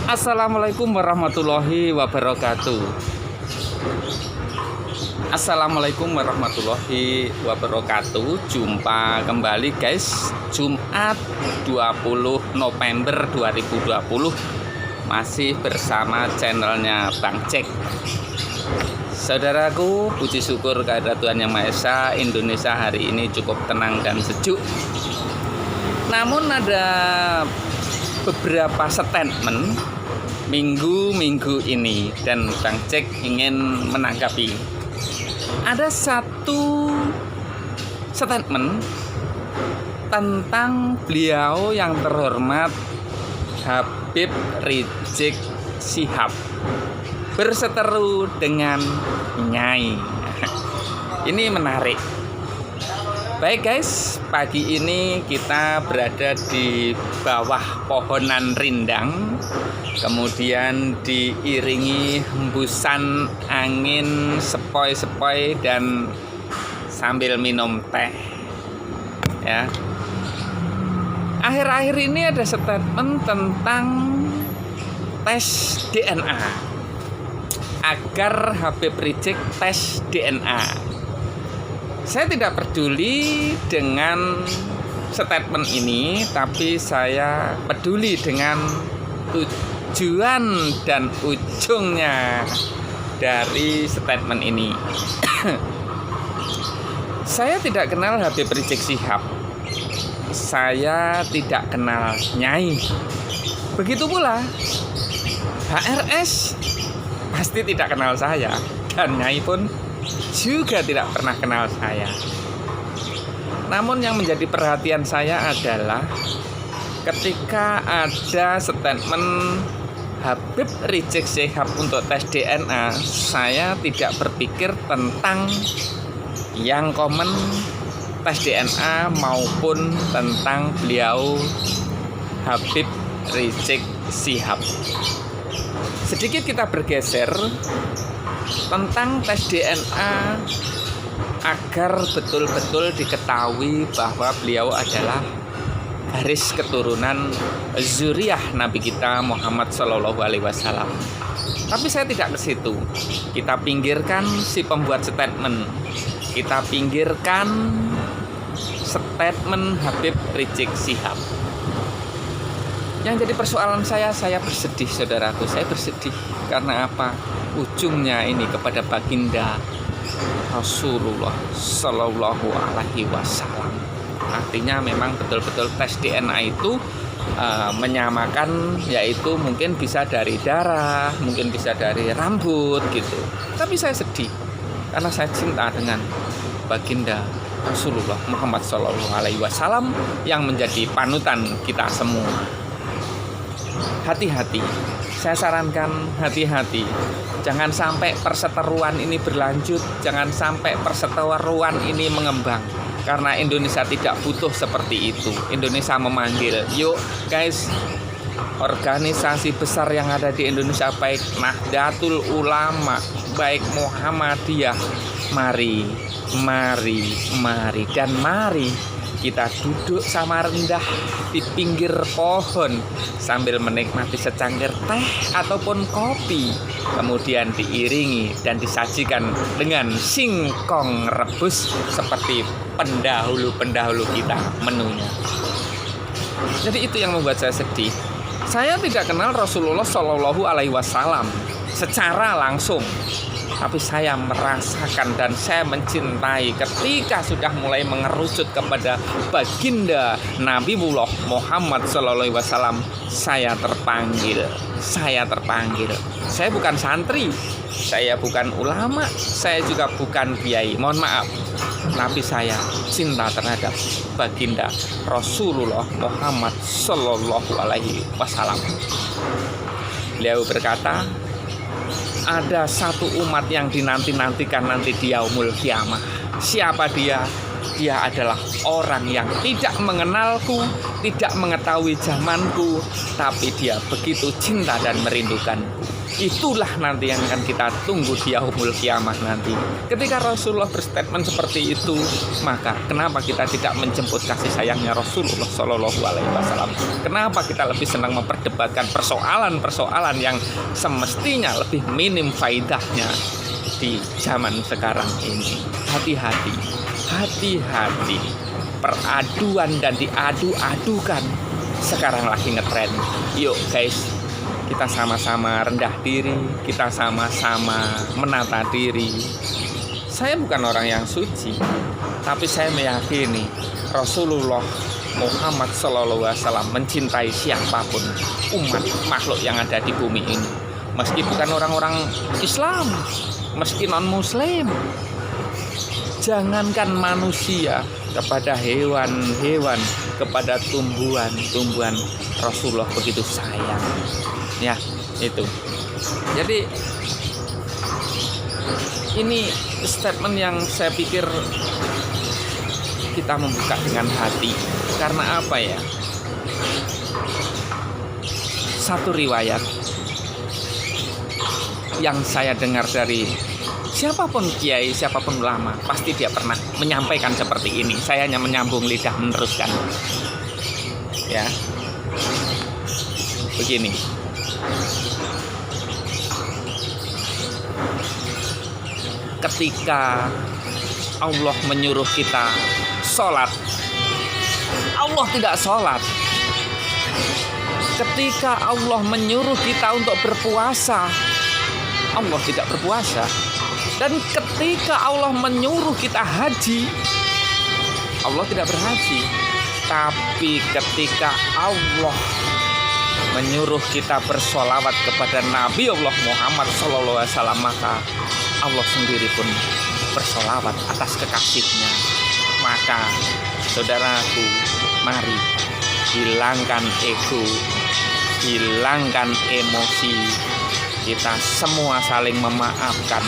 Assalamualaikum warahmatullahi wabarakatuh. Assalamualaikum warahmatullahi wabarakatuh. Jumpa kembali guys, Jumat 20 November 2020. Masih bersama channelnya Bang Cek. Saudaraku, puji syukur kehadirat Tuhan Yang Maha Esa, Indonesia hari ini cukup tenang dan sejuk. Namun ada beberapa statement minggu ini dan Bang Cek ingin menanggapi. Ada satu statement tentang beliau yang terhormat Habib Rizik Syihab berseteru dengan Nyai. Ini menarik. Baik guys, pagi ini kita berada di bawah pohonan rindang, kemudian diiringi hembusan angin sepoi-sepoi dan sambil minum teh. Ya. Akhir-akhir ini ada statement tentang tes DNA agar Habib Rizik tes DNA. Saya tidak peduli dengan statement ini, tapi saya peduli dengan tujuan dan ujungnya dari statement ini. Saya tidak kenal Habib Rizik Syihab. Saya tidak kenal Nyai. Begitu pula HRS pasti tidak kenal saya, dan Nyai pun juga tidak pernah kenal saya. Namun yang menjadi perhatian saya adalah ketika ada statement Habib Rizik Syihab untuk tes DNA, saya tidak berpikir tentang yang komen tes DNA maupun tentang beliau Habib Rizik Syihab. Sedikit kita bergeser tentang tes DNA agar betul-betul diketahui bahwa beliau adalah garis keturunan zuriyah Nabi kita Muhammad SAW. Tapi saya tidak ke situ. Kita pinggirkan si pembuat statement. Kita pinggirkan statement Habib Rizik Syihab. Yang jadi persoalan saya bersedih saudaraku. Saya bersedih karena apa? Ujungnya ini kepada baginda Rasulullah Sallallahu Alaihi Wasallam. Artinya memang betul-betul tes DNA itu menyamakan, yaitu mungkin bisa dari darah, mungkin bisa dari rambut gitu. Tapi saya sedih karena saya cinta dengan baginda Rasulullah Muhammad Sallallahu Alaihi Wasallam yang menjadi panutan kita semua. Hati-hati, saya sarankan hati-hati. Jangan sampai perseteruan ini berlanjut, jangan sampai perseteruan ini mengembang. Karena Indonesia tidak butuh seperti itu. Indonesia memanggil, yuk guys, organisasi besar yang ada di Indonesia, baik Nahdlatul Ulama, baik Muhammadiyah, mari dan mari kita duduk sama rendah di pinggir pohon sambil menikmati secangkir teh ataupun kopi, kemudian diiringi dan disajikan dengan singkong rebus seperti pendahulu-pendahulu kita menunya. Jadi itu yang membuat saya sedih. Saya tidak kenal Rasulullah Shallallahu Alaihi Wasallam secara langsung, tapi saya merasakan dan saya mencintai ketika sudah mulai mengerucut kepada baginda Nabiullah Muhammad Sallallahu Alaihi Wasallam. Saya terpanggil. Saya bukan santri, saya bukan ulama, saya juga bukan kiai. Mohon maaf, tapi saya cinta terhadap baginda Rasulullah Muhammad Sallallahu Alaihi Wasallam. Beliau berkata, ada satu umat yang dinanti-nantikan nanti di yaumul kiamah. Siapa dia? Dia adalah orang yang tidak mengenalku, tidak mengetahui zamanku, tapi dia begitu cinta dan merindukanku. Itulah nanti yang akan kita tunggu di yaumul kiamah nanti. Ketika Rasulullah berstatement seperti itu, maka kenapa kita tidak menjemput kasih sayangnya Rasulullah Shallallahu Alaihi Wasallam? Kenapa kita lebih senang memperdebatkan persoalan-persoalan yang semestinya lebih minim faidahnya di zaman sekarang ini? Hati-hati, hati-hati. Peraduan dan diadu-adukan sekarang lagi ngetren. Yuk guys, kita sama-sama rendah diri, kita sama-sama menata diri. Saya bukan orang yang suci, tapi saya meyakini Rasulullah Muhammad SAW mencintai siapapun umat makhluk yang ada di bumi ini, meski bukan orang-orang Islam, meski non-Muslim. Jangankan manusia, kepada hewan-hewan, kepada tumbuhan-tumbuhan, Rasulullah begitu sayang. Ya, itu. Jadi ini statement yang saya pikir kita membuka dengan hati. Karena apa ya? Satu riwayat yang saya dengar dari siapapun kiai, siapapun ulama, pasti dia pernah menyampaikan seperti ini. Saya hanya menyambung lidah meneruskan. Ya. Begini. Ketika Allah menyuruh kita sholat, Allah tidak sholat. Ketika Allah menyuruh kita untuk berpuasa, Allah tidak berpuasa. Dan ketika Allah menyuruh kita haji, Allah tidak berhaji. Tapi ketika Allah menyuruh kita bersolawat kepada Nabi Allah Muhammad SAW, maka Allah sendiri pun bersolawat atas kekasihnya. Maka saudaraku, mari hilangkan ego, hilangkan emosi. Kita semua saling memaafkan,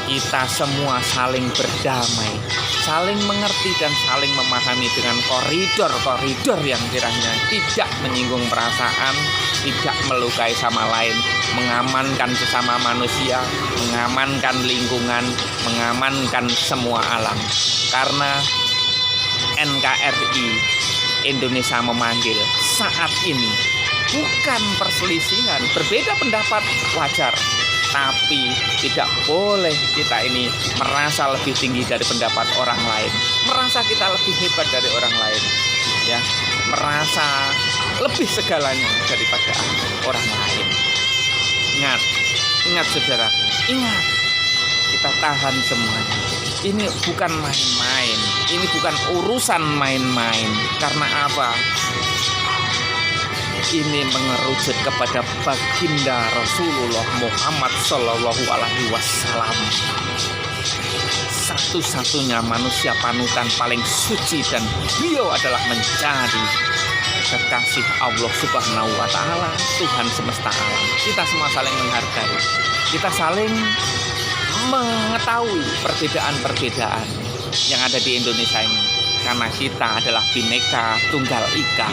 kita semua saling berdamai, saling mengerti dan saling memahami dengan koridor-koridor yang kiranya tidak menyinggung perasaan, tidak melukai sama lain, mengamankan sesama manusia, mengamankan lingkungan, mengamankan semua alam. Karena NKRI Indonesia memanggil saat ini bukan perselisihan, berbeda pendapat wajar, tapi tidak boleh kita ini merasa lebih tinggi dari pendapat orang lain, merasa kita lebih hebat dari orang lain, ya, merasa lebih segalanya daripada orang lain. Ingat saudaraku, ingat, kita tahan semuanya. Ini bukan main-main, ini bukan urusan main-main. Karena apa? Ini mengerucut kepada baginda Rasulullah Muhammad Sallallahu Alaihi Wasallam, satu-satunya manusia panutan paling suci, dan beliau adalah menjadi kekasih Allah Subhanahu Wa Taala, Tuhan semesta alam. Kita semua saling menghargai, kita saling mengetahui perbedaan-perbedaan yang ada di Indonesia ini, karena kita adalah Bhinneka Tunggal Ika.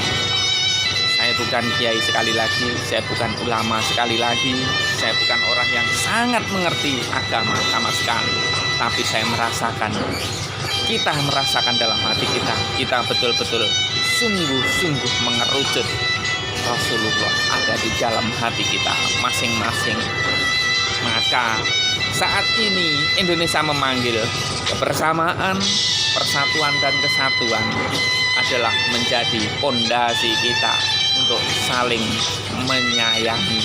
Saya bukan kiai sekali lagi, saya bukan ulama sekali lagi, saya bukan orang yang sangat mengerti agama sama sekali. Tapi saya merasakan, kita merasakan dalam hati kita betul-betul sungguh-sungguh mengerucut Rasulullah ada di dalam hati kita masing-masing. Maka saat ini Indonesia memanggil kebersamaan, persatuan dan kesatuan adalah menjadi pondasi kita untuk saling menyayangi,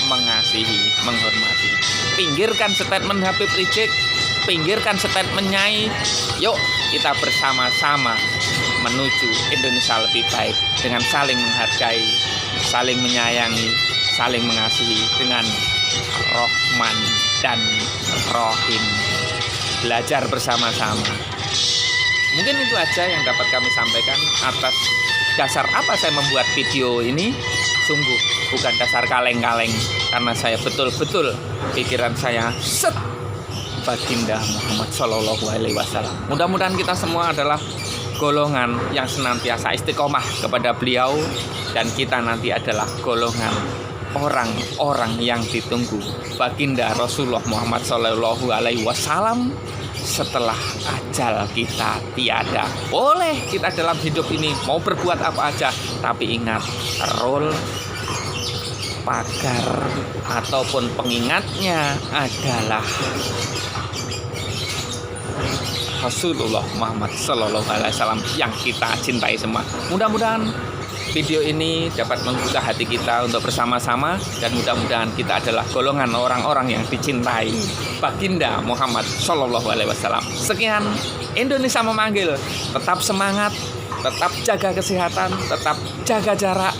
mengasihi, menghormati. Pinggirkan statement Habib Rizik, pinggirkan statement Nyai. Yuk kita bersama-sama menuju Indonesia lebih baik dengan saling menghargai, saling menyayangi, saling mengasihi dengan Rahman dan Rahim. Belajar bersama-sama. Mungkin itu aja yang dapat kami sampaikan. Atas dasar apa saya membuat video ini? Sungguh bukan dasar kaleng-kaleng, karena saya betul-betul pikiran saya baginda Muhammad Sallallahu Alaihi Wasallam. Mudah-mudahan kita semua adalah golongan yang senantiasa istiqomah kepada beliau, dan kita nanti adalah golongan orang-orang yang ditunggu baginda Rasulullah Muhammad Shallallahu Alaihi Wasallam setelah ajal kita tiada. Boleh kita dalam hidup ini mau berbuat apa aja, tapi ingat, role pagar ataupun pengingatnya adalah Rasulullah Muhammad Sallallahu Alaihi Wasallam yang kita cintai semua. Mudah-mudahan video ini dapat membuka hati kita untuk bersama-sama, dan mudah-mudahan kita adalah golongan orang-orang yang dicintai baginda Muhammad Sallallahu Alaihi Wasallam. Sekian, Indonesia memanggil. Tetap semangat, tetap jaga kesehatan, tetap jaga jarak.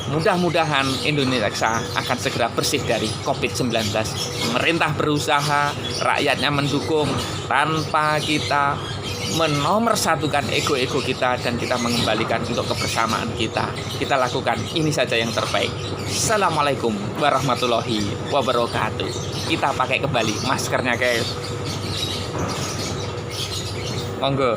Mudah-mudahan Indonesia akan segera bersih dari COVID-19. Pemerintah berusaha, rakyatnya mendukung, tanpa kita menomorsatukan ego-ego kita dan kita mengembalikan untuk kebersamaan kita. Kita lakukan ini saja yang terbaik. Assalamualaikum warahmatullahi wabarakatuh. Kita pakai kembali maskernya, guys. Monggo.